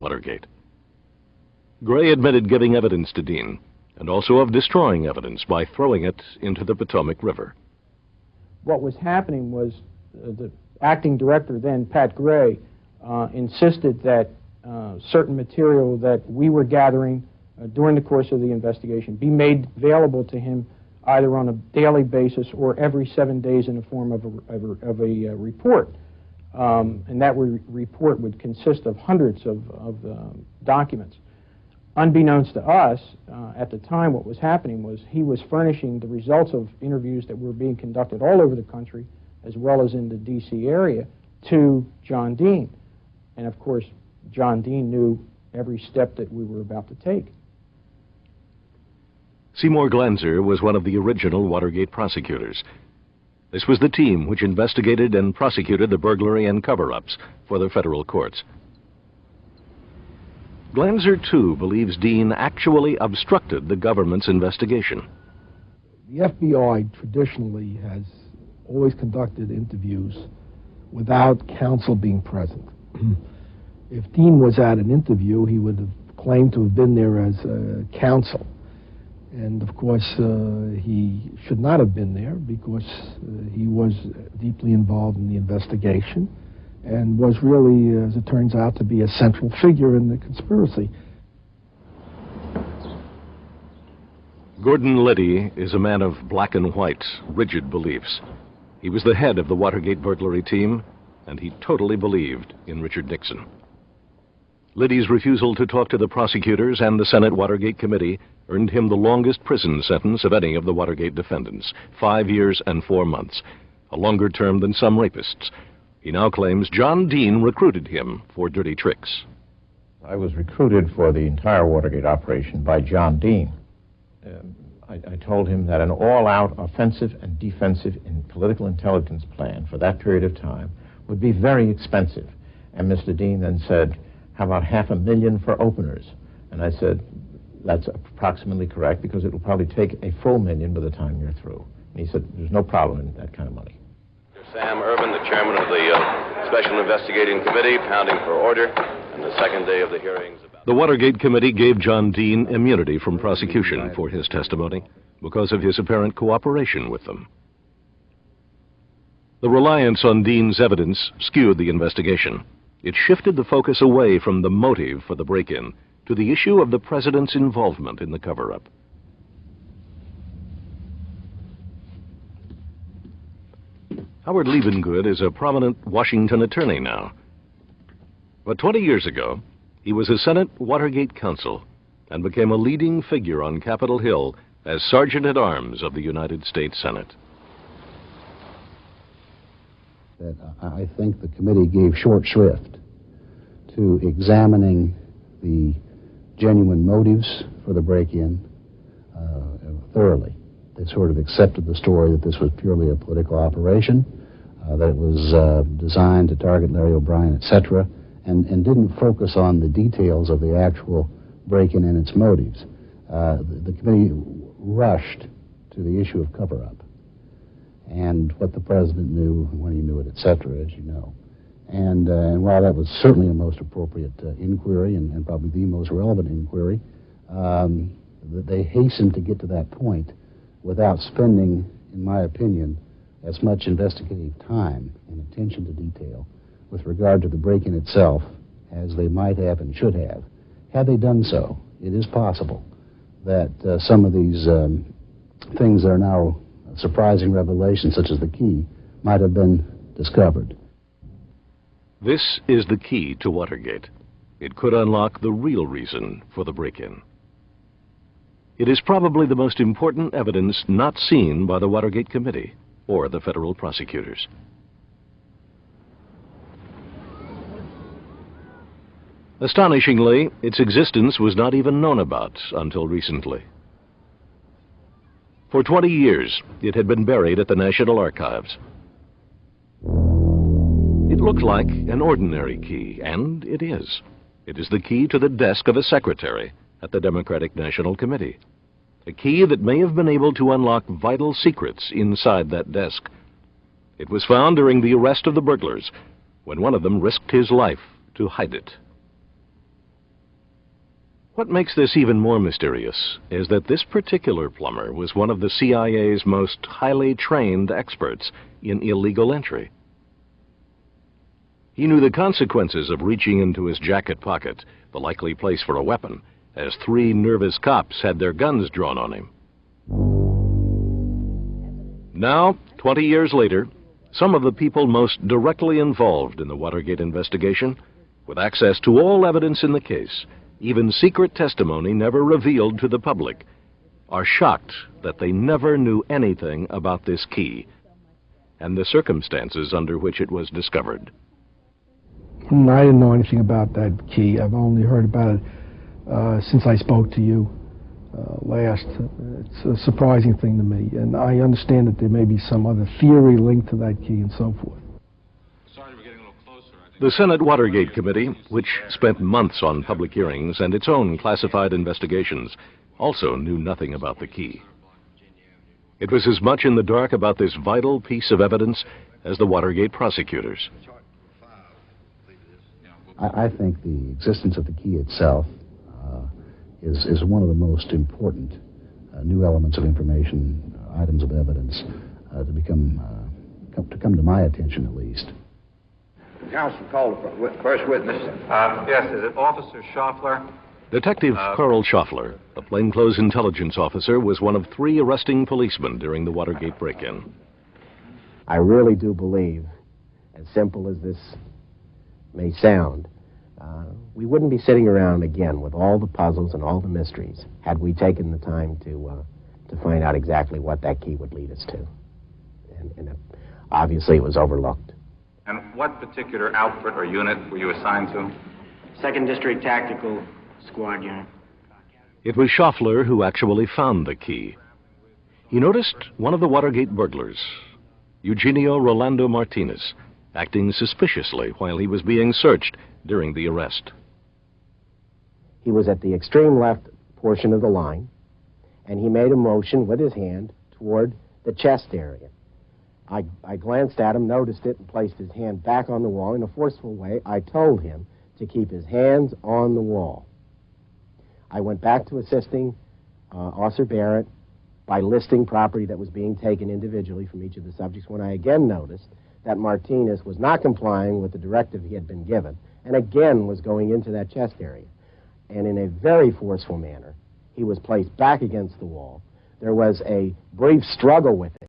Watergate. Gray admitted giving evidence to Dean, and also of destroying evidence by throwing it into the Potomac River. What was happening was the acting director then, Pat Gray, insisted that certain material that we were gathering during the course of the investigation be made available to him either on a daily basis or every 7 days in the form of a report. And that report would consist of hundreds of documents. Unbeknownst to us, at the time what was happening was he was furnishing the results of interviews that were being conducted all over the country, as well as in the D.C. area, to John Dean. And of course, John Dean knew every step that we were about to take. Seymour Glanzer was one of the original Watergate prosecutors. This was the team which investigated and prosecuted the burglary and cover-ups for the federal courts. Glanzer, too, believes Dean actually obstructed the government's investigation. The FBI traditionally has always conducted interviews without counsel being present. If Dean was at an interview, he would have claimed to have been there as counsel. And of course, he should not have been there because he was deeply involved in the investigation and was really, as it turns out, to be a central figure in the conspiracy. Gordon Liddy is a man of black and white, rigid beliefs. He was the head of the Watergate burglary team, and he totally believed in Richard Nixon. Liddy's refusal to talk to the prosecutors and the Senate Watergate Committee earned him the longest prison sentence of any of the Watergate defendants, 5 years and 4 months, a longer term than some rapists. He now claims John Dean recruited him for dirty tricks. I was recruited for the entire Watergate operation by John Dean. I told him that an all-out offensive and defensive political intelligence plan for that period of time would be very expensive. And Mr. Dean then said, "How about $500,000 for openers?" And I said, "That's approximately correct, because it will probably take a full $1,000,000 by the time you're through." And he said, "There's no problem in that kind of money." Sam Irvin, the chairman of the Special Investigating Committee, pounding for order, and the second day of the hearings. The Watergate Committee gave John Dean immunity from prosecution for his testimony because of his apparent cooperation with them. The reliance on Dean's evidence skewed the investigation. It shifted the focus away from the motive for the break-in to the issue of the president's involvement in the cover-up. Howard Liebengood is a prominent Washington attorney now. But 20 years ago, he was a Senate Watergate counsel and became a leading figure on Capitol Hill as Sergeant-at-Arms of the United States Senate. I think the committee gave short shrift to examining the genuine motives for the break-in thoroughly. They sort of accepted the story that this was purely a political operation, that it was designed to target Larry O'Brien, etc., and didn't focus on the details of the actual break-in and its motives. The committee rushed to the issue of cover-up and what the president knew, when he knew it, etc., as you know. And while that was certainly a most appropriate inquiry and probably the most relevant inquiry, they hastened to get to that point without spending, in my opinion, as much investigative time and attention to detail with regard to the break-in itself as they might have and should have. Had they done so, it is possible that some of these things that are now surprising revelations, such as the key, might have been discovered. This is the key to Watergate. It could unlock the real reason for the break-in. It is probably the most important evidence not seen by the Watergate Committee or the federal prosecutors. Astonishingly, its existence was not even known about until recently. For 20 years, it had been buried at the National Archives. It looked like an ordinary key, and it is. It is the key to the desk of a secretary at the Democratic National Committee. A key that may have been able to unlock vital secrets inside that desk. It was found during the arrest of the burglars, when one of them risked his life to hide it. What makes this even more mysterious is that this particular plumber was one of the CIA's most highly trained experts in illegal entry. He knew the consequences of reaching into his jacket pocket, the likely place for a weapon, as 3 nervous cops had their guns drawn on him. Now, 20 years later, some of the people most directly involved in the Watergate investigation, with access to all evidence in the case, even secret testimony never revealed to the public, are shocked that they never knew anything about this key and the circumstances under which it was discovered. I didn't know anything about that key. I've only heard about it since I spoke to you last. It's a surprising thing to me, and I understand that there may be some other theory linked to that key and so forth. The Senate Watergate Committee, which spent months on public hearings and its own classified investigations, also knew nothing about the key. It was as much in the dark about this vital piece of evidence as the Watergate prosecutors. I think the existence of the key itself is one of the most important new elements of information, items of evidence, to come to my attention at least. Counsel, call the first witness. Yes, is it Officer Schaffler? Detective Carl Schaffler, a plainclothes intelligence officer, was one of 3 arresting policemen during the Watergate break-in. I really do believe, as simple as this may sound, we wouldn't be sitting around again with all the puzzles and all the mysteries had we taken the time to find out exactly what that key would lead us to. And obviously it was overlooked. And what particular outfit or unit were you assigned to? 2nd District Tactical Squad Unit. It was Schaffler who actually found the key. He noticed one of the Watergate burglars, Eugenio Rolando Martinez, acting suspiciously while he was being searched during the arrest. He was at the extreme left portion of the line, and he made a motion with his hand toward the chest area. I glanced at him, noticed it, and placed his hand back on the wall. In a forceful way, I told him to keep his hands on the wall. I went back to assisting Officer Barrett by listing property that was being taken individually from each of the subjects, when I again noticed that Martinez was not complying with the directive he had been given, and again was going into that chest area. And in a very forceful manner, he was placed back against the wall. There was a brief struggle with him.